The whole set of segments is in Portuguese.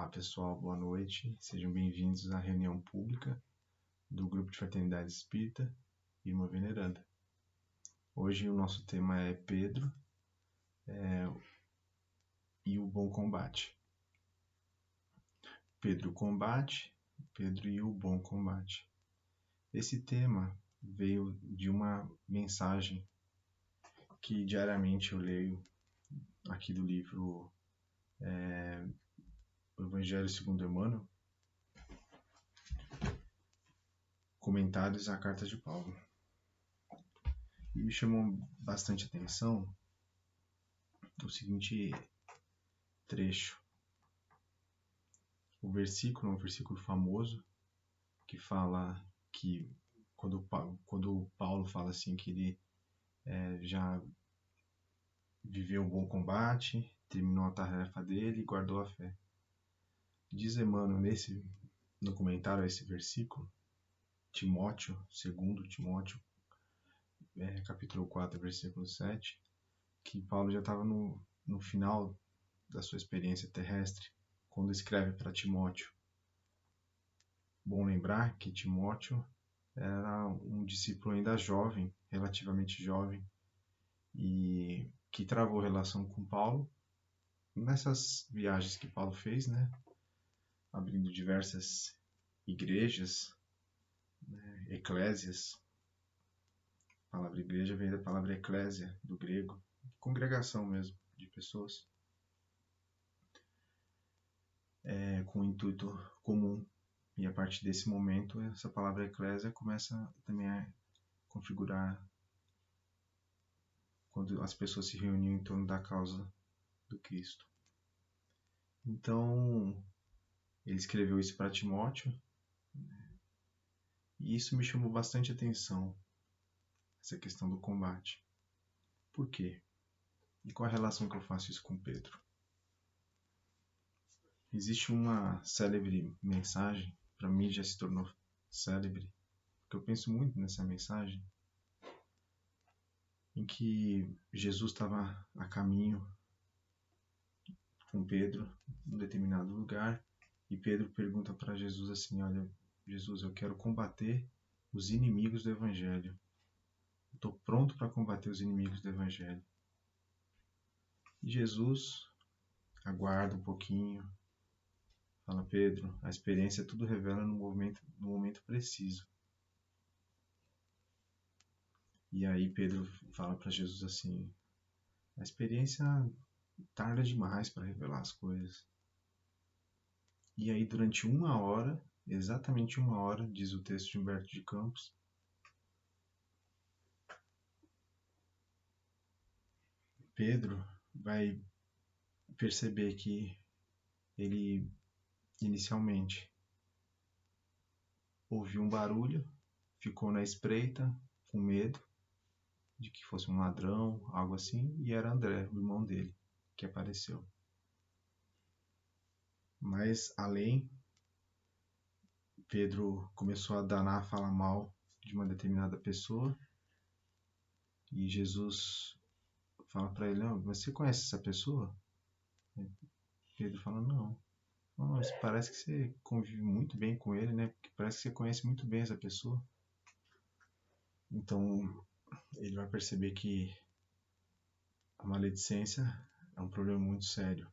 Olá pessoal, boa noite, sejam bem-vindos à reunião pública do Grupo de Fraternidade Espírita Irmã Veneranda. Hoje o nosso tema é Pedro e o Bom Combate. Pedro combate, Pedro e o Bom Combate. Esse tema veio de uma mensagem que diariamente eu leio aqui do livro O Evangelho segundo Emmanuel, Comentários à Carta de Paulo. E me chamou bastante atenção o seguinte trecho. O versículo é um versículo famoso que fala que quando Paulo fala assim que ele já viveu um bom combate, terminou a tarefa dele e guardou a fé. Diz Emmanuel no comentário a esse versículo, Timóteo, 2 Timóteo, capítulo 4, versículo 7, que Paulo já estava no final da sua experiência terrestre, quando escreve para Timóteo. Bom lembrar que Timóteo era um discípulo ainda jovem, relativamente jovem, e que travou relação com Paulo nessas viagens que Paulo fez, abrindo diversas igrejas, eclésias. A palavra igreja vem da palavra eclésia, do grego, congregação mesmo, de pessoas, com um intuito comum. E a partir desse momento, essa palavra eclésia começa também a configurar quando as pessoas se reuniam em torno da causa do Cristo. Então, ele escreveu isso para Timóteo, e isso me chamou bastante atenção, essa questão do combate. Por quê? E qual a relação que eu faço isso com Pedro? Existe uma célebre mensagem, para mim já se tornou célebre, porque eu penso muito nessa mensagem, em que Jesus estava a caminho com Pedro em um determinado lugar, e Pedro pergunta para Jesus assim: olha, Jesus, eu quero combater os inimigos do Evangelho. Estou pronto para combater os inimigos do Evangelho. E Jesus aguarda um pouquinho, fala: Pedro, a experiência tudo revela no momento preciso. E aí Pedro fala para Jesus assim: a experiência tarda demais para revelar as coisas. E aí durante 1 hora, exatamente 1 hora, diz o texto de Humberto de Campos, Pedro vai perceber que ele inicialmente ouviu um barulho, ficou na espreita, com medo de que fosse um ladrão, algo assim, e era André, o irmão dele, que apareceu. Mas além, Pedro começou a danar, a falar mal de uma determinada pessoa, e Jesus fala para ele: não, você conhece essa pessoa? Pedro fala: não, mas parece que você convive muito bem com ele, porque parece que você conhece muito bem essa pessoa. Então ele vai perceber que a maledicência é um problema muito sério.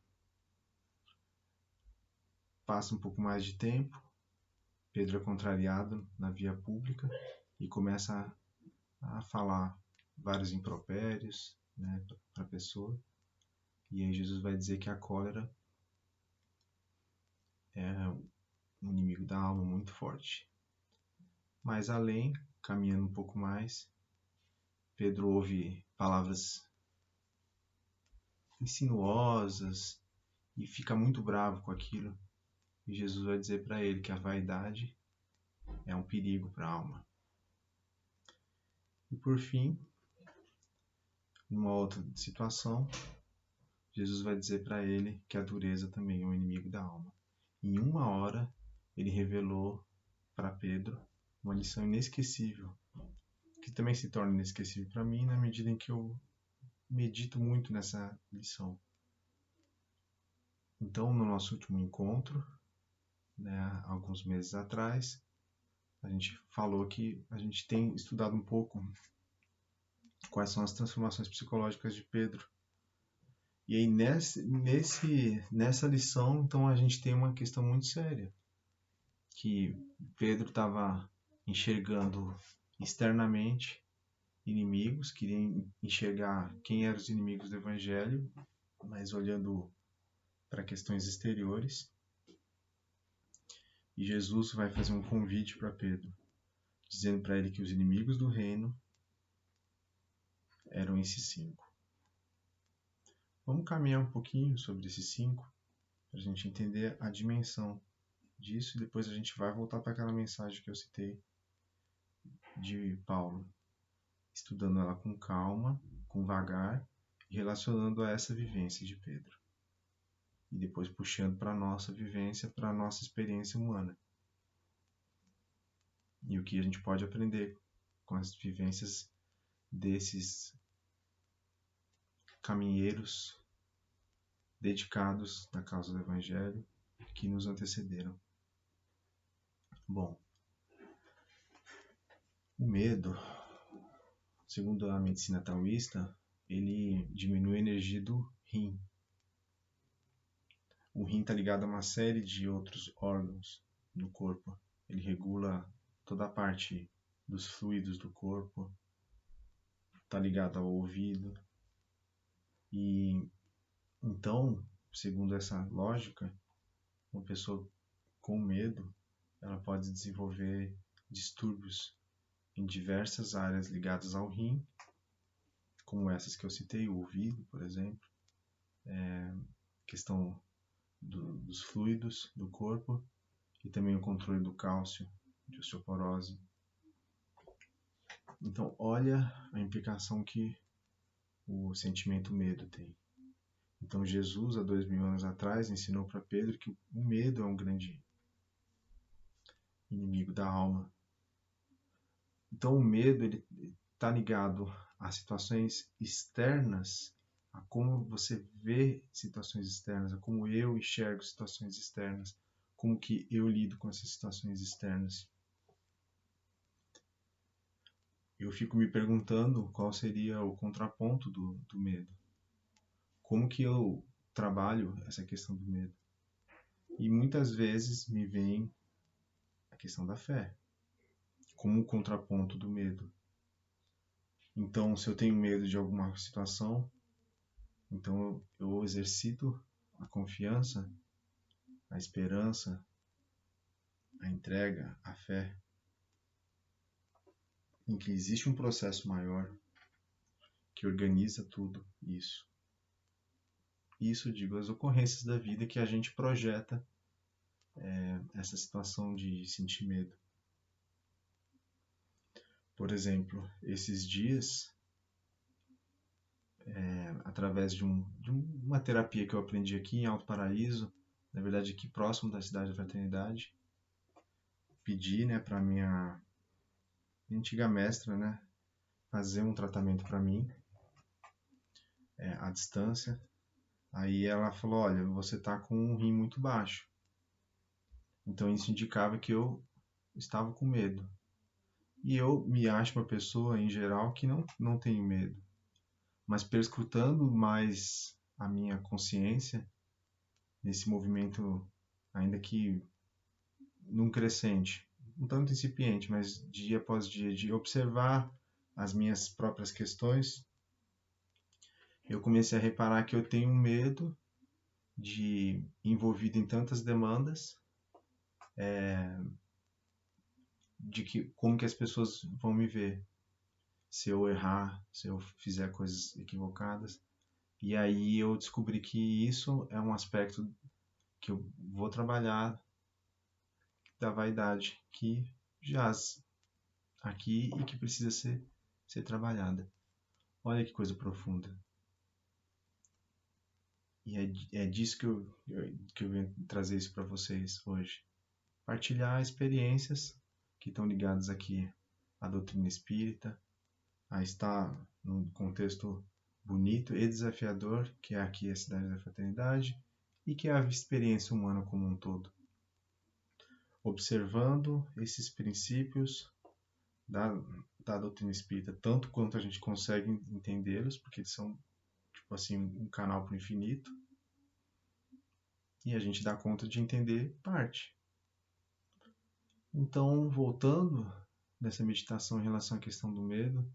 Passa um pouco mais de tempo, Pedro é contrariado na via pública e começa a falar vários impropérios, para a pessoa. E aí Jesus vai dizer que a cólera é um inimigo da alma muito forte. Mas além, caminhando um pouco mais, Pedro ouve palavras insinuosas e fica muito bravo com aquilo. E Jesus vai dizer para ele que a vaidade é um perigo para a alma. E por fim, numa outra situação, Jesus vai dizer para ele que a dureza também é um inimigo da alma. Em 1 hora, ele revelou para Pedro uma lição inesquecível, que também se torna inesquecível para mim na medida em que eu medito muito nessa lição. Então, no nosso último encontro, né, alguns meses atrás, a gente falou que a gente tem estudado um pouco quais são as transformações psicológicas de Pedro. E aí, nessa lição, então, a gente tem uma questão muito séria, que Pedro estava enxergando externamente inimigos, queria enxergar quem eram os inimigos do Evangelho, mas olhando para questões exteriores. E Jesus vai fazer um convite para Pedro, dizendo para ele que os inimigos do reino eram esses 5. Vamos caminhar um pouquinho sobre esses 5, para a gente entender a dimensão disso, e depois a gente vai voltar para aquela mensagem que eu citei de Paulo, estudando ela com calma, com vagar, e relacionando a essa vivência de Pedro. E depois puxando para a nossa vivência, para a nossa experiência humana. E o que a gente pode aprender com as vivências desses caminheiros dedicados na causa do Evangelho que nos antecederam. Bom, o medo, segundo a medicina taoísta, ele diminui a energia do rim. O rim está ligado a uma série de outros órgãos do corpo. Ele regula toda a parte dos fluidos do corpo, está ligado ao ouvido. E então, segundo essa lógica, uma pessoa com medo, ela pode desenvolver distúrbios em diversas áreas ligadas ao rim, como essas que eu citei, o ouvido, por exemplo, questão dos fluidos do corpo e também o controle do cálcio, de osteoporose. Então, olha a implicação que o sentimento medo tem. Então, Jesus, há 2000 anos atrás, ensinou para Pedro que o medo é um grande inimigo da alma. Então, o medo ele está ligado a situações externas, a como você vê situações externas, a como eu enxergo situações externas, como que eu lido com essas situações externas. Eu fico me perguntando qual seria o contraponto do medo. Como que eu trabalho essa questão do medo? E muitas vezes me vem a questão da fé, como o contraponto do medo. Então, se eu tenho medo de alguma situação, então eu exercito a confiança, a esperança, a entrega, a fé, em que existe um processo maior que organiza tudo isso. Isso, digo, as ocorrências da vida que a gente projeta essa situação de sentir medo. Por exemplo, esses dias, através de uma terapia que eu aprendi aqui em Alto Paraíso, na verdade aqui próximo da Cidade da Fraternidade, pedi, né, para minha antiga mestra, né, fazer um tratamento para mim, à distância. Aí ela falou, olha, você está com um rim muito baixo. Então isso indicava que eu estava com medo. E eu me acho uma pessoa, em geral, que não tenho medo. Mas perscrutando mais a minha consciência, nesse movimento, ainda que num crescente, um tanto incipiente, mas dia após dia, de observar as minhas próprias questões, eu comecei a reparar que eu tenho medo de, envolvido em tantas demandas, de que como que as pessoas vão me ver se eu errar, se eu fizer coisas equivocadas. E aí eu descobri que isso é um aspecto que eu vou trabalhar da vaidade que jaz aqui e que precisa ser trabalhada. Olha que coisa profunda. E é disso que eu venho trazer isso para vocês hoje. Partilhar experiências que estão ligadas aqui à doutrina espírita, a estar num contexto bonito e desafiador, que é aqui a Cidade da Fraternidade, e que é a experiência humana como um todo. Observando esses princípios da doutrina espírita, tanto quanto a gente consegue entendê-los, porque eles são, tipo assim, um canal para o infinito, e a gente dá conta de entender parte. Então, voltando nessa meditação em relação à questão do medo,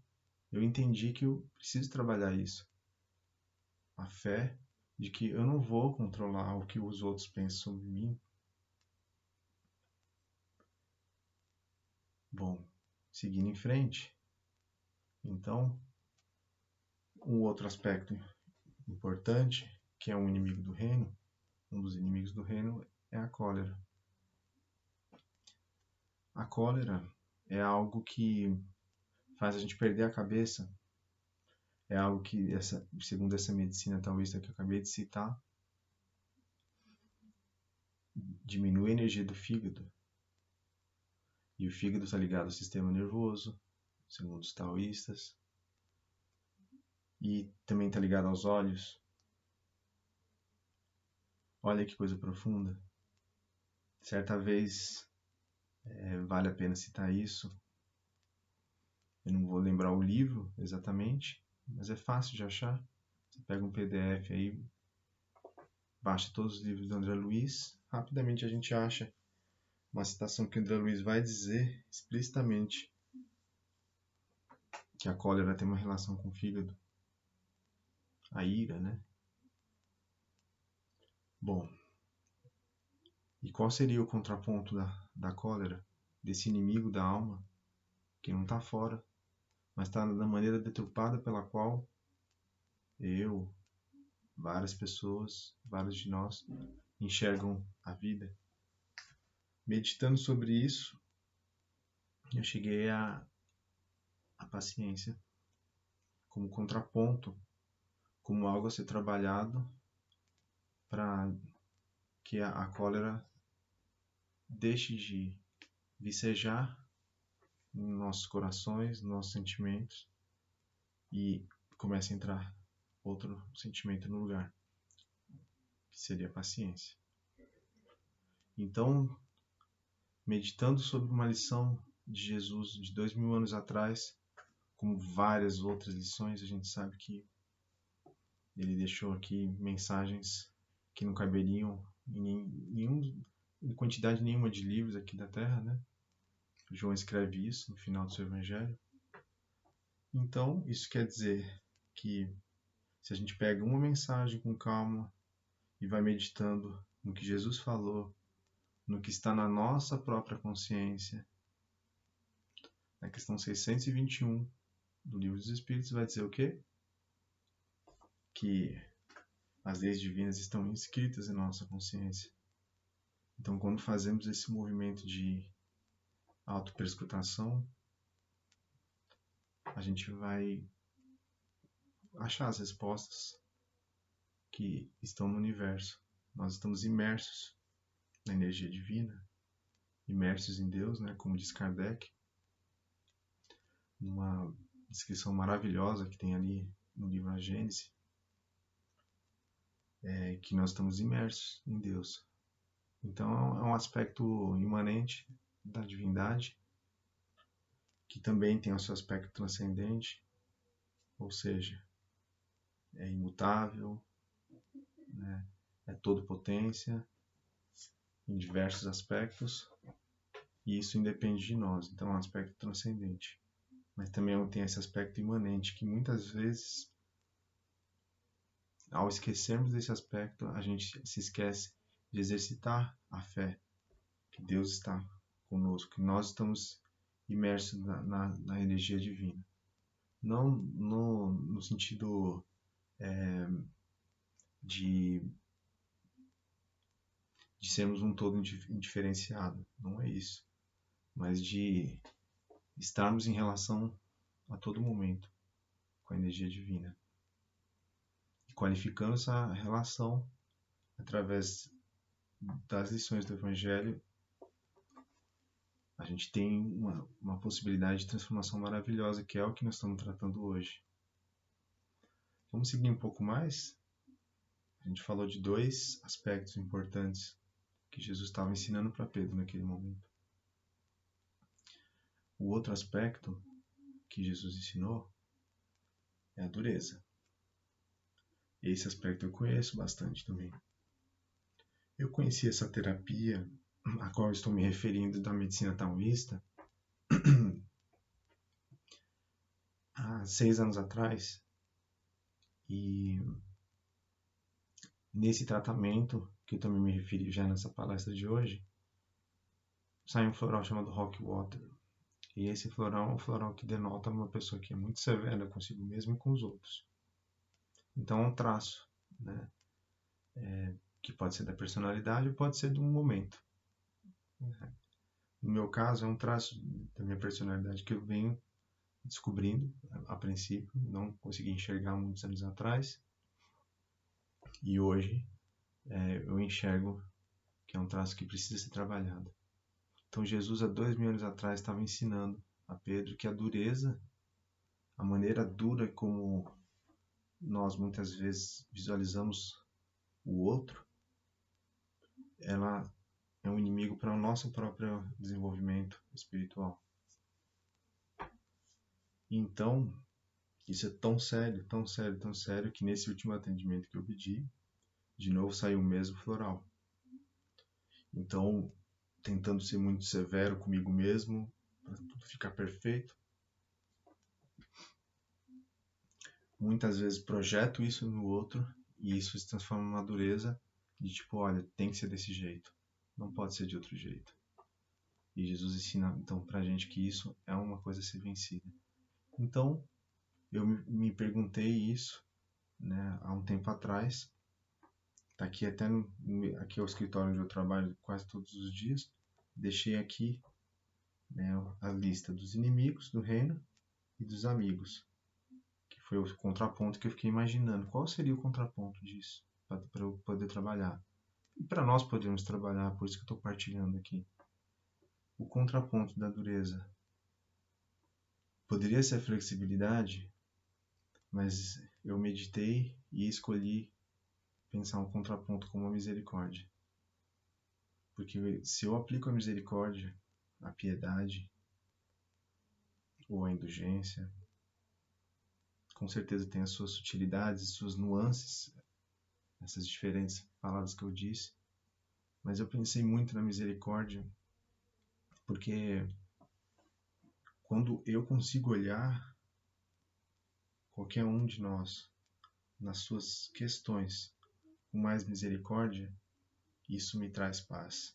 eu entendi que eu preciso trabalhar isso. A fé de que eu não vou controlar o que os outros pensam sobre mim. Bom, seguindo em frente, então, um outro aspecto importante, que é um inimigo do reino, um dos inimigos do reino é a cólera. A cólera é algo que faz a gente perder a cabeça, é algo que, segundo essa medicina taoísta que eu acabei de citar, diminui a energia do fígado. E o fígado está ligado ao sistema nervoso, segundo os taoístas, e também está ligado aos olhos. Olha que coisa profunda. Certa vez, vale a pena citar isso. Eu não vou lembrar o livro exatamente, mas é fácil de achar. Você pega um PDF aí, baixa todos os livros do André Luiz, rapidamente a gente acha uma citação que o André Luiz vai dizer explicitamente que a cólera tem uma relação com o fígado. A ira, né? Bom, e qual seria o contraponto da cólera, desse inimigo da alma, que não está fora, mas está na maneira deturpada pela qual eu, várias pessoas, vários de nós, enxergam a vida? Meditando sobre isso, eu cheguei à paciência como contraponto, como algo a ser trabalhado para que a cólera deixe de vicejar em nossos corações, nossos sentimentos, e comece a entrar outro sentimento no lugar, que seria a paciência. Então, meditando sobre uma lição de Jesus de 2000 anos atrás, como várias outras lições, a gente sabe que ele deixou aqui mensagens que não caberiam em quantidade nenhuma de livros aqui da Terra, né? João escreve isso no final do seu Evangelho. Então, isso quer dizer que se a gente pega uma mensagem com calma e vai meditando no que Jesus falou, no que está na nossa própria consciência, na questão 621 do Livro dos Espíritos, vai dizer o quê? Que as leis divinas estão inscritas em nossa consciência. Então, quando fazemos esse movimento de autoperscrutação, a gente vai achar as respostas que estão no universo. Nós estamos imersos na energia divina, imersos em Deus, né, como diz Kardec, numa descrição maravilhosa que tem ali no livro A Gênese, que nós estamos imersos em Deus. Então é um aspecto imanente da divindade, que também tem o seu aspecto transcendente, ou seja, é imutável, né? É todopotência em diversos aspectos, e isso independe de nós, então é um aspecto transcendente. Mas também tem esse aspecto imanente, que muitas vezes, ao esquecermos desse aspecto, a gente se esquece de exercitar a fé, que Deus está conosco, que nós estamos imersos na energia divina. Não no sentido de sermos um todo indiferenciado, não é isso, mas de estarmos em relação a todo momento com a energia divina, e qualificando essa relação através das lições do Evangelho. A gente tem uma possibilidade de transformação maravilhosa, que é o que nós estamos tratando hoje. Vamos seguir um pouco mais? A gente falou de dois aspectos importantes que Jesus estava ensinando para Pedro naquele momento. O outro aspecto que Jesus ensinou é a dureza. Esse aspecto eu conheço bastante também. Eu conheci essa terapia a qual eu estou me referindo da medicina taoísta há 6 anos atrás, e nesse tratamento, que eu também me referi já nessa palestra de hoje, sai um floral chamado Rock Water. E esse floral é um floral que denota uma pessoa que é muito severa consigo mesma e com os outros. Então é um traço, né? Que pode ser da personalidade ou pode ser de um momento. No meu caso, é um traço da minha personalidade que eu venho descobrindo a princípio, não consegui enxergar muitos anos atrás, e hoje eu enxergo que é um traço que precisa ser trabalhado. Então Jesus, há 2000 anos atrás, estava ensinando a Pedro que a dureza, a maneira dura como nós muitas vezes visualizamos o outro, ela é um inimigo para o nosso próprio desenvolvimento espiritual. Então, isso é tão sério, tão sério, tão sério, que nesse último atendimento que eu pedi, de novo saiu o mesmo floral. Então, tentando ser muito severo comigo mesmo, para tudo ficar perfeito, muitas vezes projeto isso no outro, e isso se transforma numa dureza de tipo, olha, tem que ser desse jeito, não pode ser de outro jeito. E Jesus ensina então pra gente que isso é uma coisa a ser vencida. Então, eu me perguntei isso, né, há um tempo atrás. Tá aqui até aqui é o escritório onde eu trabalho quase todos os dias. Deixei aqui, né, a lista dos inimigos do reino e dos amigos, que foi o contraponto que eu fiquei imaginando. Qual seria o contraponto disso para eu poder trabalhar? E para nós podermos trabalhar, por isso que eu estou partilhando aqui. O contraponto da dureza poderia ser a flexibilidade, mas eu meditei e escolhi pensar um contraponto como a misericórdia. Porque se eu aplico a misericórdia, a piedade ou a indulgência, com certeza tem as suas sutilidades, suas nuances, essas diferentes palavras que eu disse, mas eu pensei muito na misericórdia, porque quando eu consigo olhar qualquer um de nós nas suas questões com mais misericórdia, isso me traz paz.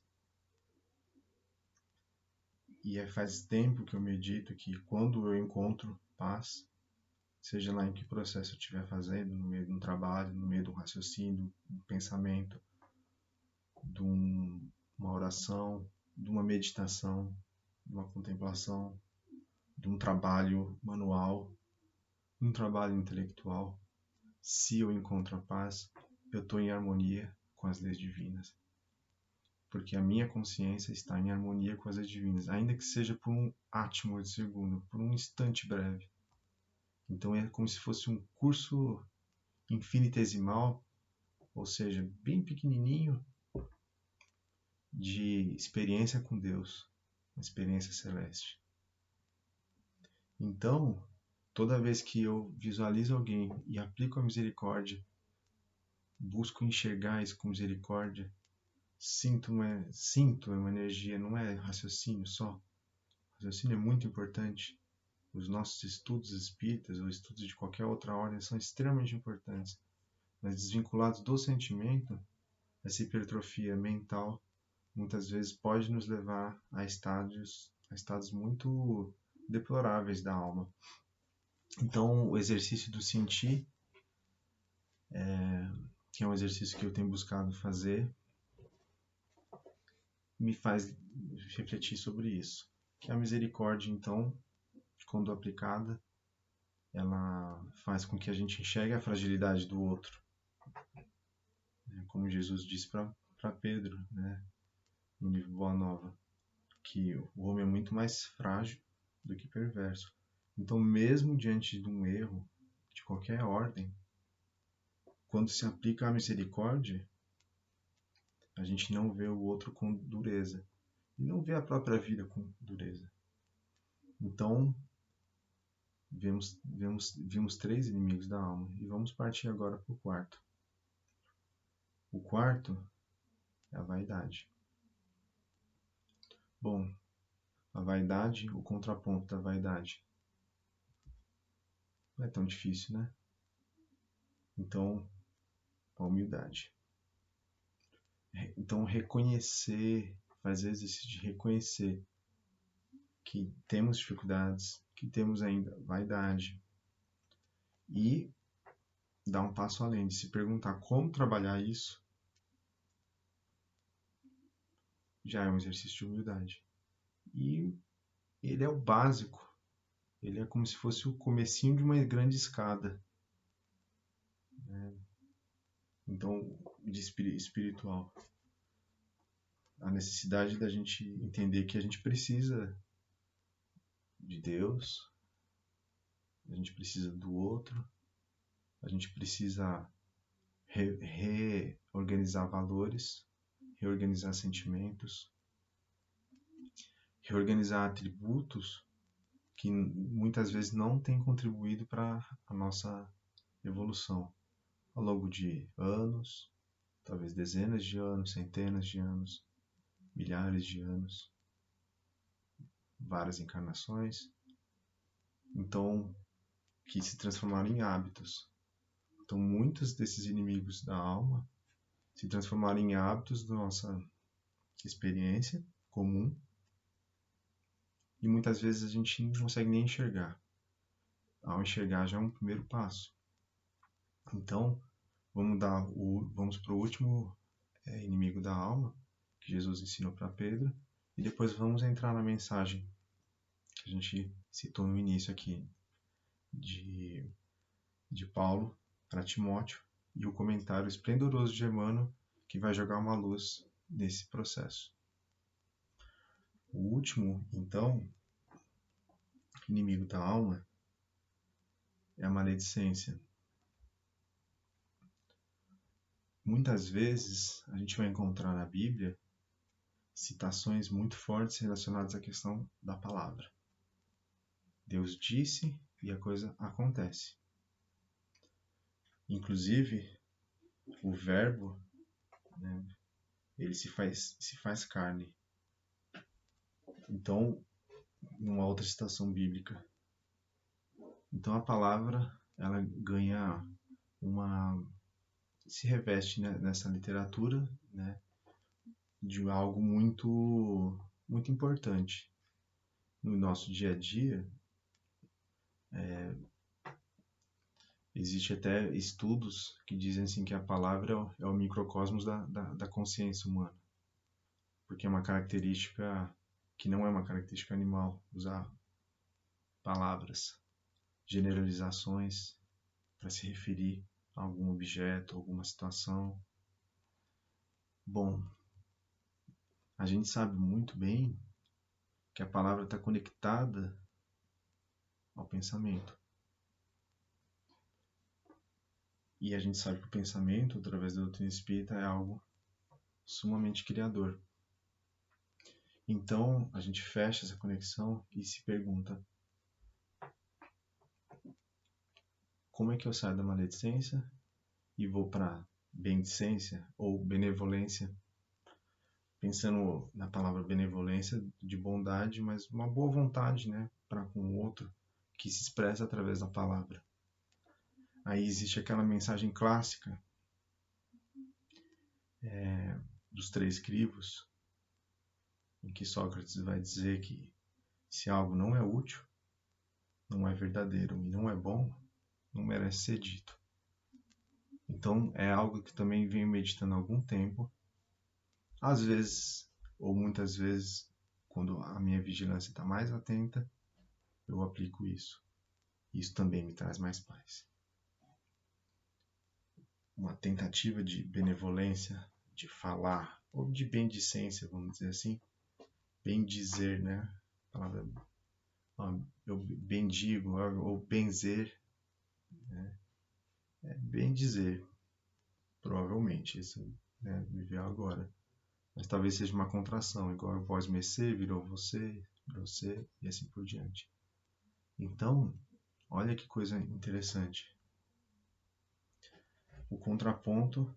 E faz tempo que eu medito que quando eu encontro paz, seja lá em que processo eu estiver fazendo, no meio de um trabalho, no meio de um raciocínio, de um pensamento, de uma oração, de uma meditação, de uma contemplação, de um trabalho manual, de um trabalho intelectual, se eu encontro a paz, eu estou em harmonia com as leis divinas. Porque a minha consciência está em harmonia com as leis divinas, ainda que seja por um átimo de segundo, por um instante breve. Então é como se fosse um curso infinitesimal, ou seja, bem pequenininho, de experiência com Deus, uma experiência celeste. Então, toda vez que eu visualizo alguém e aplico a misericórdia, busco enxergar isso com misericórdia, sinto uma energia, não é raciocínio só. Raciocínio é muito importante. Os nossos estudos espíritas ou estudos de qualquer outra ordem são extremamente importantes, mas desvinculados do sentimento, essa hipertrofia mental muitas vezes pode nos levar a estados muito deploráveis da alma. Então, o exercício do sentir, que é um exercício que eu tenho buscado fazer, me faz refletir sobre isso. Que a misericórdia, então, quando aplicada, ela faz com que a gente enxergue a fragilidade do outro. Como Jesus disse para Pedro, né, no livro Boa Nova, que o homem é muito mais frágil do que perverso. Então, mesmo diante de um erro, de qualquer ordem, quando se aplica a misericórdia, a gente não vê o outro com dureza. E não vê a própria vida com dureza. Então, vimos 3 inimigos da alma. E vamos partir agora para o quarto. O quarto é a vaidade. Bom, a vaidade, o contraponto da vaidade. Não é tão difícil, né? Então, a humildade. Então, reconhecer, fazer exercício de reconhecer que temos dificuldades, que temos ainda vaidade. E dar um passo além, de se perguntar como trabalhar isso, já é um exercício de humildade. E ele é o básico. Ele é como se fosse o comecinho de uma grande escada. Né? Então, de espiritual. A necessidade da gente entender que a gente precisa de Deus, a gente precisa do outro, a gente precisa reorganizar valores, reorganizar sentimentos, reorganizar atributos que muitas vezes não têm contribuído para a nossa evolução ao longo de anos, talvez dezenas de anos, centenas de anos, milhares de anos, várias encarnações. Então, que se transformaram em hábitos. Então, muitos desses inimigos da alma se transformaram em hábitos da nossa experiência comum e muitas vezes a gente não consegue nem enxergar. Ao enxergar já é um primeiro passo. Então, vamos para o último inimigo da alma que Jesus ensinou para Pedro e depois vamos entrar na mensagem que a gente citou no início aqui de Paulo para Timóteo e o comentário esplendoroso de Emmanuel que vai jogar uma luz nesse processo. O último, então, inimigo da alma é a maledicência. Muitas vezes a gente vai encontrar na Bíblia citações muito fortes relacionadas à questão da palavra. Deus disse e a coisa acontece. Inclusive, o verbo, né, ele se faz carne. Então, numa outra citação bíblica. Então a palavra, ela ganha se reveste, né, nessa literatura, né, de algo muito, muito importante. No nosso dia a dia, existe até estudos que dizem assim, que a palavra é o microcosmos da consciência humana. Porque é uma característica que não é uma característica animal, usar palavras, generalizações para se referir a algum objeto, alguma situação. Bom, a gente sabe muito bem que a palavra está conectada ao pensamento. E a gente sabe que o pensamento, através da doutrina espírita, é algo sumamente criador. Então, a gente fecha essa conexão e se pergunta: como é que eu saio da maledicência e vou para bendicência ou benevolência? Pensando na palavra benevolência, de bondade, mas uma boa vontade, né, para com o outro, que se expressa através da palavra. Aí existe aquela mensagem clássica dos 3 crivos, em que Sócrates vai dizer que se algo não é útil, não é verdadeiro e não é bom, não merece ser dito. Então é algo que também venho meditando há algum tempo. Às vezes, ou muitas vezes, quando a minha vigilância está mais atenta, eu aplico isso. Isso também me traz mais paz. Uma tentativa de benevolência, de falar, ou de bendicência, vamos dizer assim. Bendizer, né? A palavra, eu bendigo, ou benzer, né? É bendizer. provavelmente, isso, né, viver agora. Mas talvez seja uma contração, igual vós me ser, virou você, e assim por diante. Então, olha que coisa interessante. O contraponto,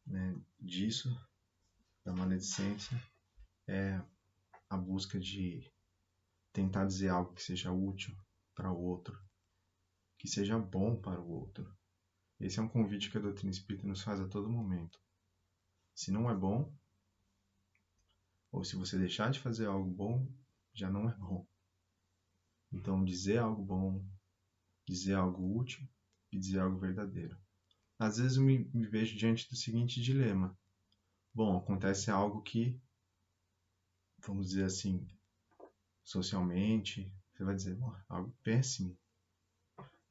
né, disso, da maledicência, é a busca de tentar dizer algo que seja útil para o outro, que seja bom para o outro. Esse é um convite que a doutrina espírita nos faz a todo momento. Se não é bom, ou se você deixar de fazer algo bom, já não é bom. Então, dizer algo bom, dizer algo útil e dizer algo verdadeiro. Às vezes eu me vejo diante do seguinte dilema. Bom, acontece algo que, vamos dizer assim, socialmente, você vai dizer, algo péssimo.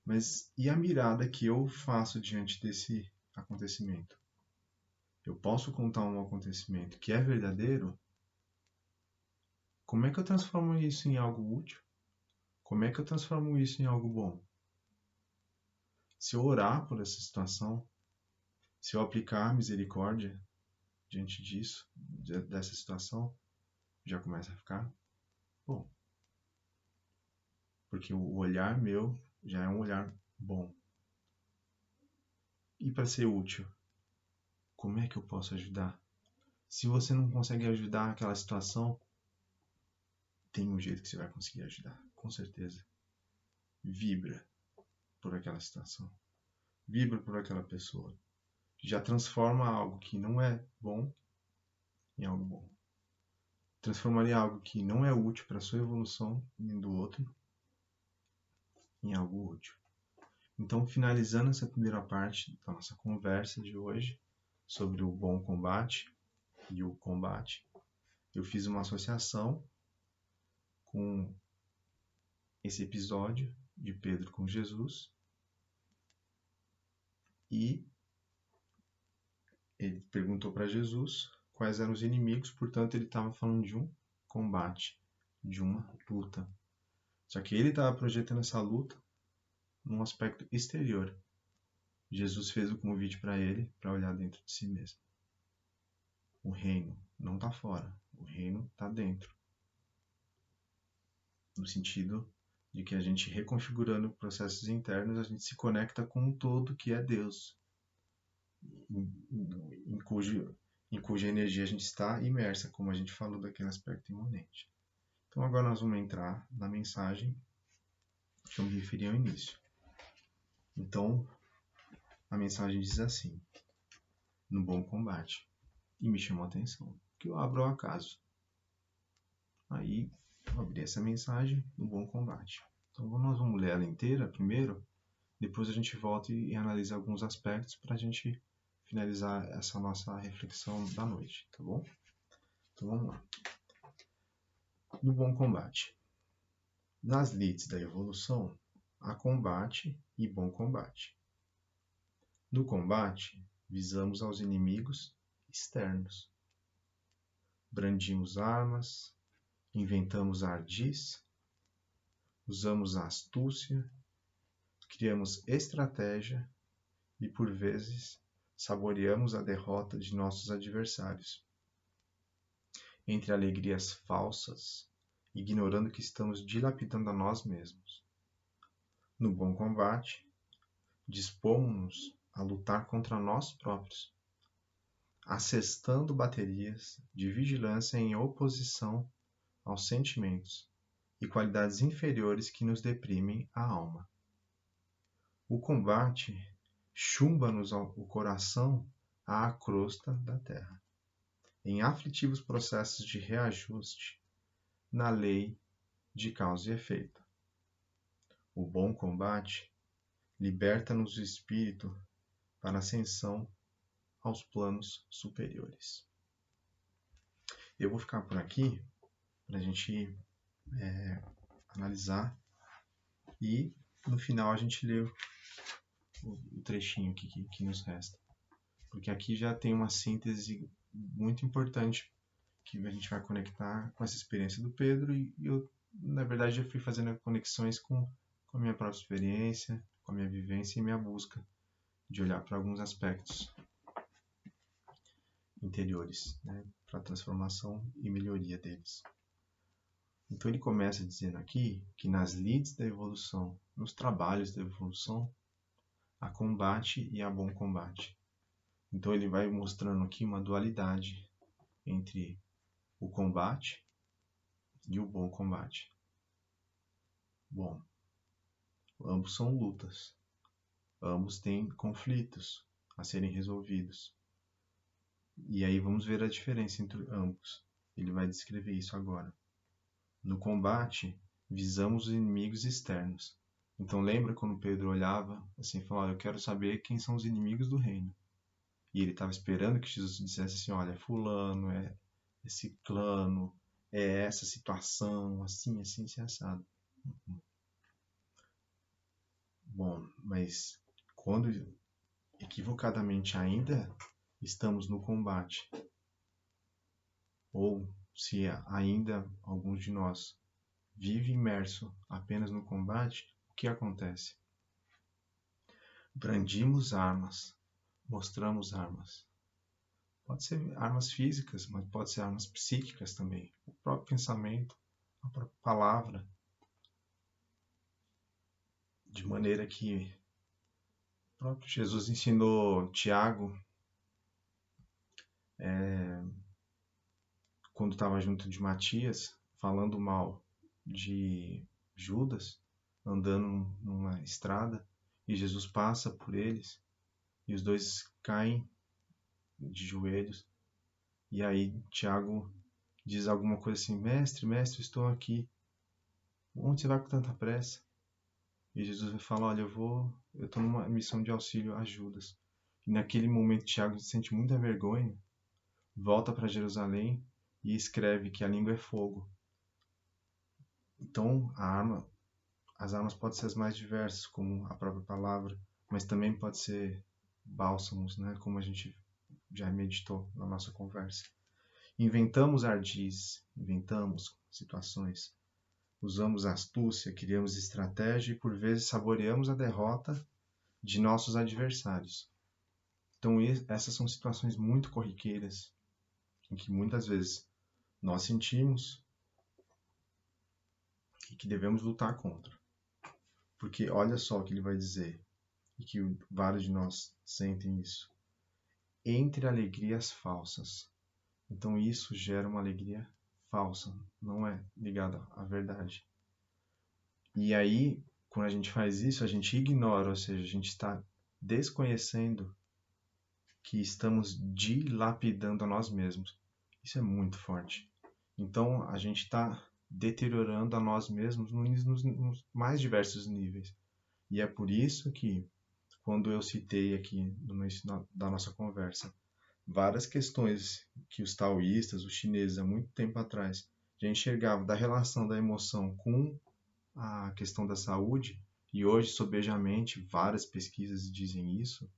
Mas e a mirada que eu faço diante desse acontecimento? Eu posso contar um acontecimento que é verdadeiro? Como é que eu transformo isso em algo útil? Como é que eu transformo isso em algo bom? Se eu orar por essa situação, se eu aplicar misericórdia diante disso, dessa situação, já começa a ficar bom. Porque o olhar meu já é um olhar bom. E para ser útil, como é que eu posso ajudar? Se você não consegue ajudar aquela situação, tem um jeito que você vai conseguir ajudar, com certeza. Vibra por aquela situação. Vibra por aquela pessoa. Já transforma algo que não é bom em algo bom. Transformaria algo que não é útil para a sua evolução nem do outro em algo útil. Então, finalizando essa primeira parte da nossa conversa de hoje sobre o bom combate e o combate, eu fiz uma associação com esse episódio de Pedro com Jesus e ele perguntou para Jesus quais eram os inimigos, portanto ele estava falando de um combate, de uma luta. Só que ele estava projetando essa luta num aspecto exterior. Jesus fez o convite para ele para olhar dentro de si mesmo. O reino não está fora, o reino está dentro. No sentido de que a gente reconfigurando processos internos, a gente se conecta com um todo que é Deus, em cuja energia a gente está imersa, como a gente falou daquele aspecto imanente. Então agora nós vamos entrar na mensagem que eu me referi ao início. Então, a mensagem diz assim, no bom combate, e me chamou a atenção, que eu abro ao acaso. Aí, eu abri essa mensagem, no bom combate. Então, nós vamos ler ela inteira primeiro, depois a gente volta e analisa alguns aspectos para a gente finalizar essa nossa reflexão da noite, tá bom? Então, vamos lá. No bom combate. Nas lides da evolução, há combate e bom combate. No combate, visamos aos inimigos externos. Brandimos armas, inventamos ardis, usamos a astúcia, criamos estratégia e, por vezes, saboreamos a derrota de nossos adversários. Entre alegrias falsas, ignorando que estamos dilapidando a nós mesmos. No bom combate, dispomos-nos a lutar contra nós próprios, assestando baterias de vigilância em oposição aos sentimentos e qualidades inferiores que nos deprimem a alma. O combate chumba-nos o coração à crosta da terra, em aflitivos processos de reajuste na lei de causa e efeito. O bom combate liberta-nos o espírito para a ascensão aos planos superiores. Eu vou ficar por aqui para a gente analisar e no final a gente lê o trechinho que nos resta. Porque aqui já tem uma síntese muito importante que a gente vai conectar com essa experiência do Pedro e eu, na verdade, já fui fazendo conexões com a minha própria experiência, com a minha vivência e minha busca de olhar para alguns aspectos interiores, né, para a transformação e melhoria deles. Então ele começa dizendo aqui que nas lides da evolução, nos trabalhos da evolução, há combate e há bom combate. Então ele vai mostrando aqui uma dualidade entre o combate e o bom combate. Bom, ambos são lutas, ambos têm conflitos a serem resolvidos. E aí vamos ver a diferença entre ambos. Ele vai descrever isso agora. No combate, visamos os inimigos externos. Então lembra quando Pedro olhava assim e falava, eu quero saber quem são os inimigos do reino. E ele estava esperando que Jesus dissesse assim, olha, fulano, é ciclano, é essa situação, assim, assim, assim, assado. Bom, mas quando equivocadamente ainda estamos no combate, ou se ainda alguns de nós vive imerso apenas no combate, o que acontece? Brandimos armas, mostramos armas. Pode ser armas físicas, mas pode ser armas psíquicas também. O próprio pensamento, a própria palavra. De maneira que o próprio Jesus ensinou Tiago, quando estava junto de Matias, falando mal de Judas, andando numa estrada, e Jesus passa por eles, e os dois caem de joelhos, e aí Tiago diz alguma coisa assim, mestre, mestre, estou aqui, onde você vai com tanta pressa? E Jesus vai falar, olha, eu estou numa missão de auxílio a Judas. E naquele momento Tiago sente muita vergonha, volta para Jerusalém e escreve que a língua é fogo. Então as armas podem ser as mais diversas, como a própria palavra, mas também pode ser bálsamos, né, como a gente já meditou na nossa conversa. Inventamos ardis, inventamos situações, usamos astúcia, criamos estratégia e por vezes saboreamos a derrota de nossos adversários. Então essas são situações muito corriqueiras, em que muitas vezes nós sentimos e que devemos lutar contra. Porque olha só o que ele vai dizer, e que vários de nós sentem isso. Entre alegrias falsas. Então isso gera uma alegria falsa, não é ligada à verdade. E aí, quando a gente faz isso, a gente ignora, ou seja, a gente está desconhecendo que estamos dilapidando a nós mesmos. Isso é muito forte. Então, a gente está deteriorando a nós mesmos nos mais diversos níveis. E é por isso que, quando eu citei aqui no início da nossa conversa, várias questões que os taoístas, os chineses, há muito tempo atrás, já enxergavam da relação da emoção com a questão da saúde, e hoje, sobejamente, várias pesquisas dizem isso,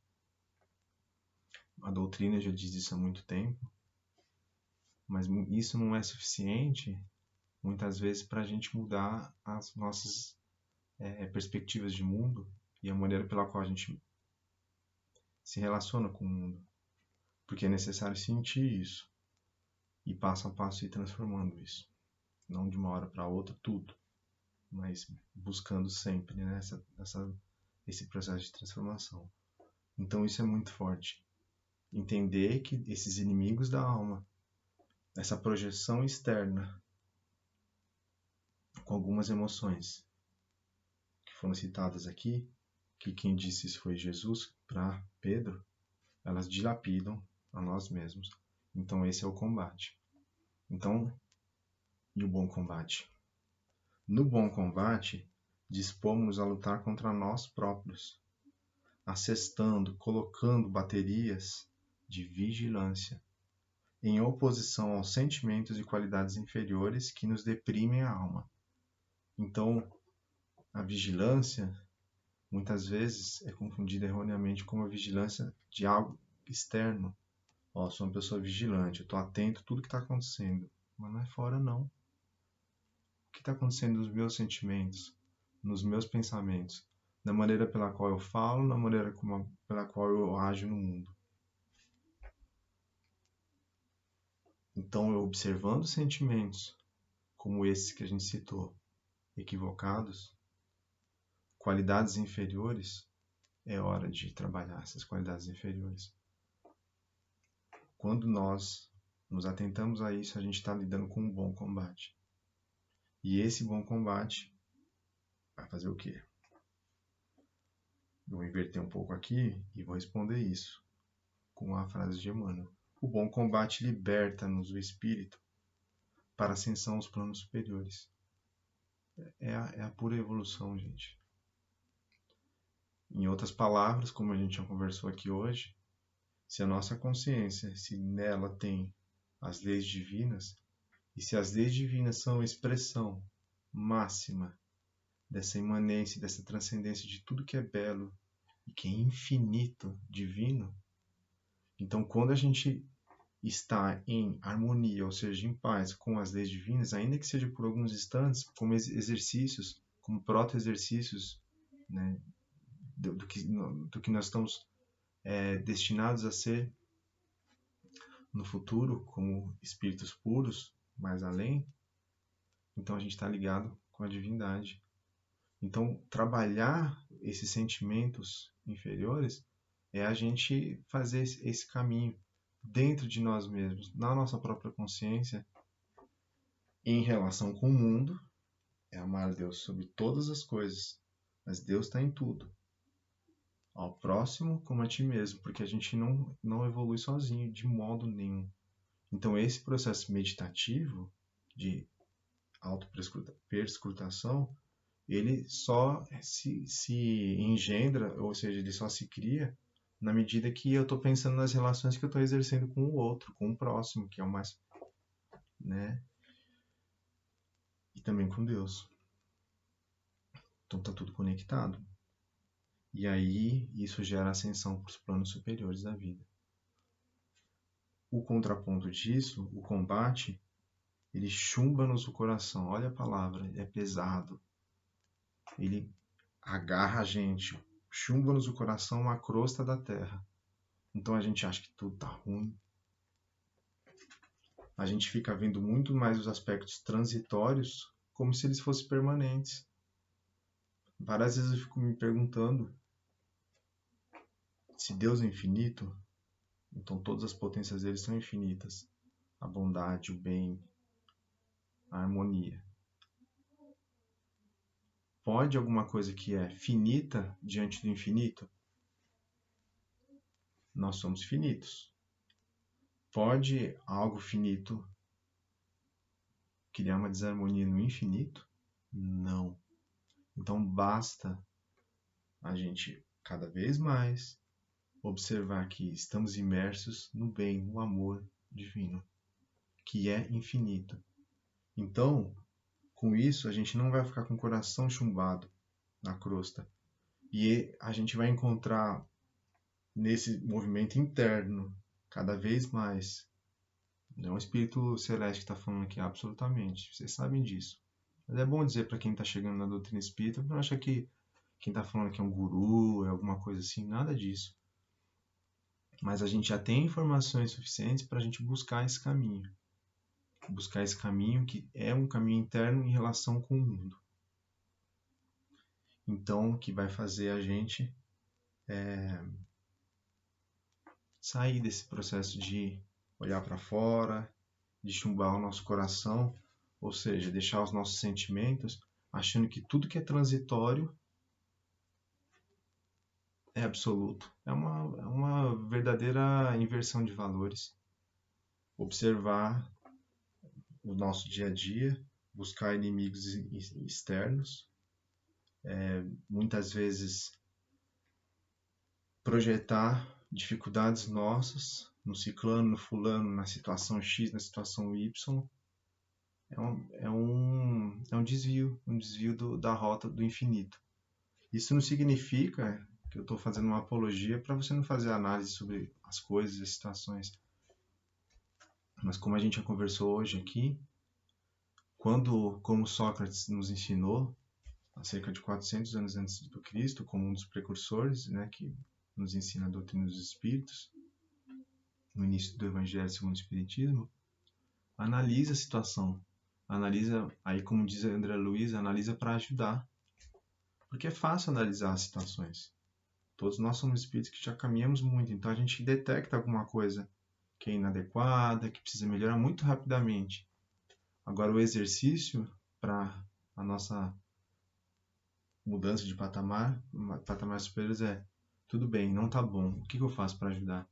a doutrina já diz isso há muito tempo, mas isso não é suficiente, muitas vezes, para a gente mudar as nossas perspectivas de mundo e a maneira pela qual a gente se relaciona com o mundo. Porque é necessário sentir isso e passo a passo ir transformando isso. Não de uma hora para outra, tudo, mas buscando sempre, né, esse processo de transformação. Então isso é muito forte. Entender que esses inimigos da alma, essa projeção externa com algumas emoções que foram citadas aqui, que quem disse isso foi Jesus para Pedro, elas dilapidam a nós mesmos. Então esse é o combate. Então, e o bom combate? No bom combate, dispomos-nos a lutar contra nós próprios, assestando, colocando baterias de vigilância, em oposição aos sentimentos e qualidades inferiores que nos deprimem a alma. Então, a vigilância, muitas vezes, é confundida erroneamente com a vigilância de algo externo. Ó, sou uma pessoa vigilante, eu estou atento a tudo que está acontecendo. Mas não é fora, não. O que está acontecendo nos meus sentimentos, nos meus pensamentos, na maneira pela qual eu falo, na maneira pela qual eu ajo no mundo. Então, eu observando sentimentos como esses que a gente citou, equivocados, qualidades inferiores, é hora de trabalhar essas qualidades inferiores. Quando nós nos atentamos a isso, a gente está lidando com um bom combate. E esse bom combate vai fazer o quê? Eu vou inverter um pouco aqui e vou responder isso com a frase de Emmanuel. O bom combate liberta-nos o espírito para a ascensão aos planos superiores. É a pura evolução, gente. Em outras palavras, como a gente já conversou aqui hoje, se a nossa consciência, se nela tem as leis divinas, e se as leis divinas são a expressão máxima dessa imanência, dessa transcendência de tudo que é belo e que é infinito, divino, então quando a gente está em harmonia, ou seja, em paz com as leis divinas, ainda que seja por alguns instantes, como exercícios, como proto-exercícios, né, do que nós estamos destinados a ser no futuro, como espíritos puros, mais além, então a gente está ligado com a divindade. Então, trabalhar esses sentimentos inferiores é a gente fazer esse caminho dentro de nós mesmos, na nossa própria consciência, em relação com o mundo, é amar a Deus sobre todas as coisas, mas Deus está em tudo. Ao próximo como a ti mesmo, porque a gente não evolui sozinho de modo nenhum. Então, esse processo meditativo de autoperscrutação, ele só se engendra, ou seja, ele só se cria na medida que eu estou pensando nas relações que eu estou exercendo com o outro, com o próximo, que é o mais, né? E também com Deus. Então está tudo conectado. E aí isso gera ascensão para os planos superiores da vida. O contraponto disso, o combate, ele chumba-nos o coração. Olha a palavra, é pesado. Ele agarra a gente, chumba-nos o coração a crosta da terra. Então a gente acha que tudo está ruim. A gente fica vendo muito mais os aspectos transitórios como se eles fossem permanentes. Várias vezes eu fico me perguntando se Deus é infinito, então todas as potências dele são infinitas. A bondade, o bem, a harmonia. Pode alguma coisa que é finita diante do infinito? Nós somos finitos. Pode algo finito criar uma desarmonia no infinito? Não. Então basta a gente cada vez mais observar que estamos imersos no bem, no amor divino, que é infinito. Então, com isso, a gente não vai ficar com o coração chumbado na crosta. E a gente vai encontrar nesse movimento interno, cada vez mais. Não é um espírito celeste que está falando aqui, absolutamente. Vocês sabem disso. Mas é bom dizer para quem está chegando na doutrina espírita, não acha que quem está falando aqui é um guru, é alguma coisa assim, nada disso. Mas a gente já tem informações suficientes para a gente buscar esse caminho. Buscar esse caminho que é um caminho interno em relação com o mundo. Então, que vai fazer a gente sair desse processo de olhar para fora, de chumbar o nosso coração, ou seja, deixar os nossos sentimentos achando que tudo que é transitório é absoluto. É uma verdadeira inversão de valores. Observar o nosso dia a dia, buscar inimigos externos, muitas vezes projetar dificuldades nossas no ciclano, no fulano, na situação X, na situação Y, é um desvio da rota do infinito. Isso não significa que eu estou fazendo uma apologia para você não fazer análise sobre as coisas e as situações. Mas como a gente já conversou hoje aqui, como Sócrates nos ensinou, há cerca de 400 anos antes do Cristo, como um dos precursores, né, que nos ensina a doutrina dos espíritos, no início do Evangelho segundo o Espiritismo, analisa a situação. Analisa, aí como diz a André Luiz, analisa para ajudar. Porque é fácil analisar as situações. Todos nós somos espíritos que já caminhamos muito, então a gente detecta alguma coisa que é inadequada, que precisa melhorar muito rapidamente. Agora, o exercício para a nossa mudança de patamar superiores é: tudo bem, não tá bom, o que eu faço para ajudar?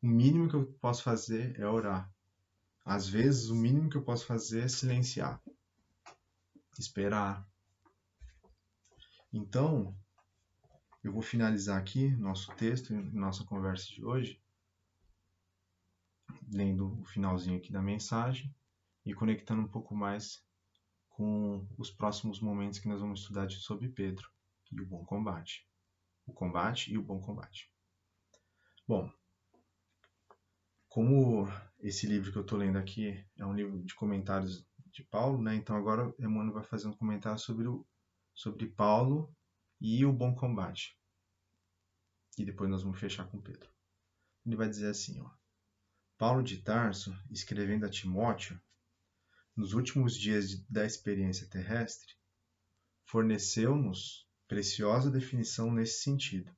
O mínimo que eu posso fazer é orar. Às vezes, o mínimo que eu posso fazer é silenciar, esperar. Então, eu vou finalizar aqui nosso texto, nossa conversa de hoje, lendo o finalzinho aqui da mensagem e conectando um pouco mais com os próximos momentos que nós vamos estudar sobre Pedro e o bom combate. O combate e o bom combate. Bom, como esse livro que eu estou lendo aqui é um livro de comentários de Paulo, né? Então agora Emmanuel vai fazer um comentário sobre Paulo e o bom combate. E depois nós vamos fechar com Pedro. Ele vai dizer assim, ó: Paulo de Tarso, escrevendo a Timóteo, nos últimos dias da experiência terrestre, forneceu-nos preciosa definição nesse sentido,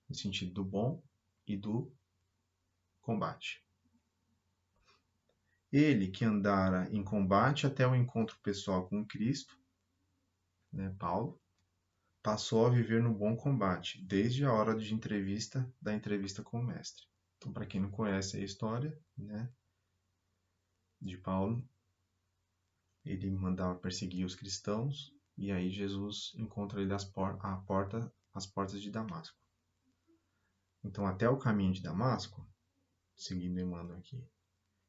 no sentido do bom e do combate. Ele que andara em combate até o encontro pessoal com Cristo, né, Paulo, passou a viver no bom combate, desde a hora da entrevista com o mestre. Então, para quem não conhece a história, né, de Paulo, ele mandava perseguir os cristãos, e aí Jesus encontra ele às portas de Damasco. Então, até o caminho de Damasco, seguindo Emmanuel aqui,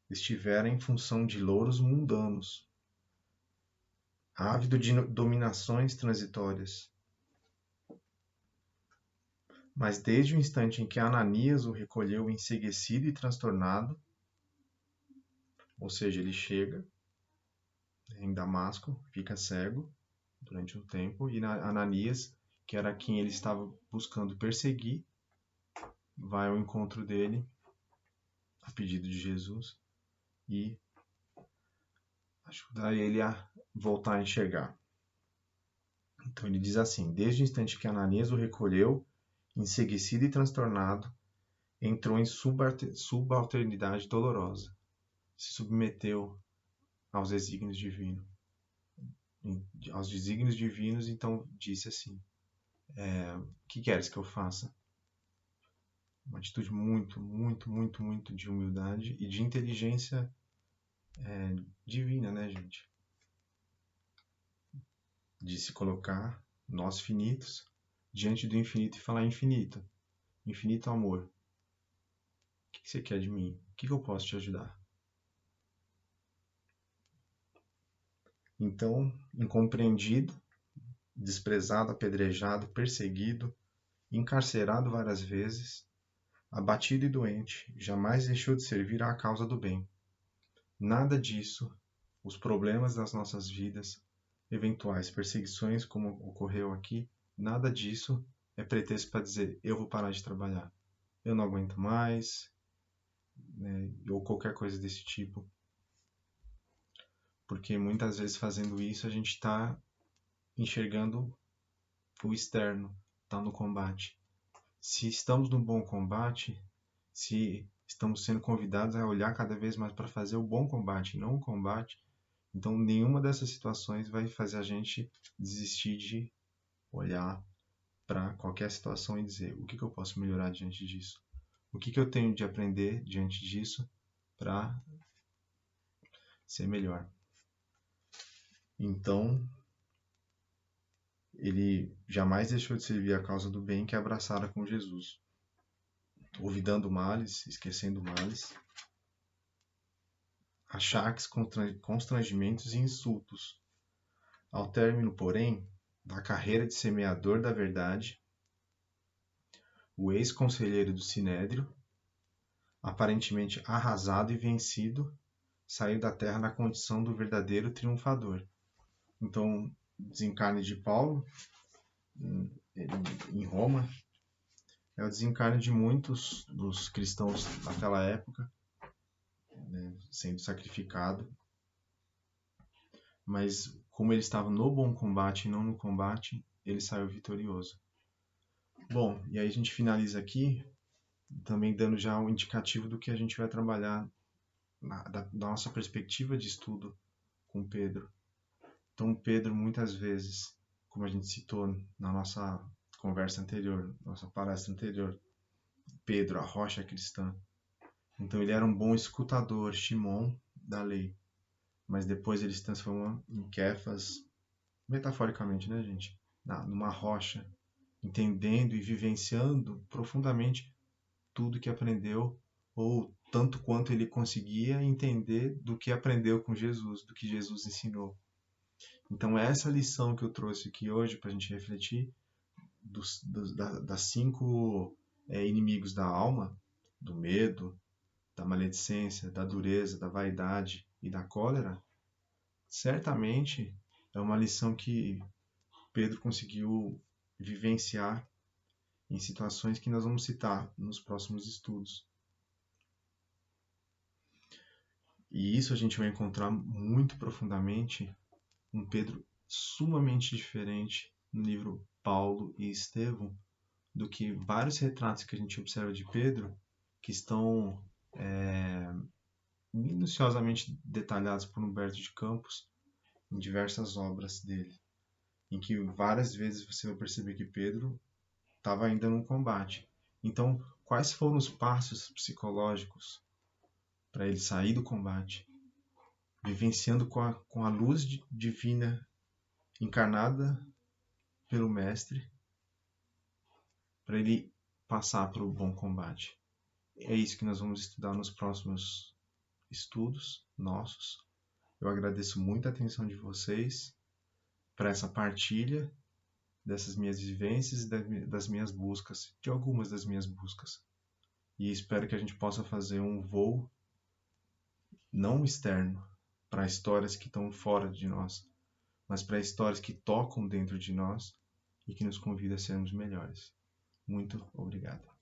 estivera em função de louros mundanos, ávido de dominações transitórias. Mas desde o instante em que Ananias o recolheu enseguecido e transtornado, ou seja, ele chega em Damasco, fica cego durante um tempo, e Ananias, que era quem ele estava buscando perseguir, vai ao encontro dele, a pedido de Jesus, e ajuda ele a voltar a enxergar. Então ele diz assim: desde o instante que Ananias o recolheu, enseguecido e transtornado, entrou em subalternidade dolorosa, se submeteu aos desígnios divinos. Então disse assim: o que queres que eu faça? Uma atitude muito, muito, muito, muito de humildade e de inteligência divina, né, gente? De se colocar, nós finitos, diante do infinito e falar: infinito, infinito amor, o que você quer de mim? O que eu posso te ajudar? Então, incompreendido, desprezado, apedrejado, perseguido, encarcerado várias vezes, abatido e doente, jamais deixou de servir à causa do bem. Nada disso, os problemas das nossas vidas, eventuais perseguições como ocorreu aqui, nada disso é pretexto para dizer: eu vou parar de trabalhar, eu não aguento mais, né, ou qualquer coisa desse tipo. Porque muitas vezes fazendo isso a gente está enxergando o externo, está no combate. Se estamos no bom combate, se estamos sendo convidados a olhar cada vez mais para fazer o bom combate, não o combate, então nenhuma dessas situações vai fazer a gente desistir de olhar para qualquer situação e dizer: o que eu posso melhorar diante disso? O que eu tenho de aprender diante disso para ser melhor? Então, ele jamais deixou de servir a causa do bem que abraçara com Jesus, olvidando males, esquecendo males, achaques, constrangimentos e insultos. Ao término, porém, da carreira de semeador da verdade, o ex-conselheiro do Sinédrio, aparentemente arrasado e vencido, saiu da terra na condição do verdadeiro triunfador. Então, desencarne de Paulo em Roma é o desencarne de muitos dos cristãos daquela época, né, sendo sacrificado. Mas como ele estava no bom combate e não no combate, ele saiu vitorioso. Bom, e aí a gente finaliza aqui, também dando já um indicativo do que a gente vai trabalhar da nossa perspectiva de estudo com Pedro. Então, Pedro, muitas vezes, como a gente citou na nossa conversa anterior, nossa palestra anterior, Pedro, a rocha cristã. Então, ele era um bom escutador, Shimon, da lei. Mas depois ele se transformou em Kefas, metaforicamente, né, gente? Numa rocha, entendendo e vivenciando profundamente tudo que aprendeu, ou tanto quanto ele conseguia entender do que aprendeu com Jesus, do que Jesus ensinou. Então, essa lição que eu trouxe aqui hoje para a gente refletir, das 5 inimigos da alma, do medo, da maledicência, da dureza, da vaidade e da cólera, certamente é uma lição que Pedro conseguiu vivenciar em situações que nós vamos citar nos próximos estudos. E isso a gente vai encontrar muito profundamente um Pedro sumamente diferente no livro Paulo e Estevão do que vários retratos que a gente observa de Pedro, que estão minuciosamente detalhados por Humberto de Campos em diversas obras dele, em que várias vezes você vai perceber que Pedro estava ainda num combate. Então, quais foram os passos psicológicos para ele sair do combate, vivenciando com a luz divina encarnada pelo Mestre, para ele passar para o bom combate? É isso que nós vamos estudar nos próximos estudos nossos. Eu agradeço muito a atenção de vocês para essa partilha dessas minhas vivências e das minhas buscas, de algumas das minhas buscas. E espero que a gente possa fazer um voo não externo para histórias que estão fora de nós, mas para histórias que tocam dentro de nós e que nos convidam a sermos melhores. Muito obrigado.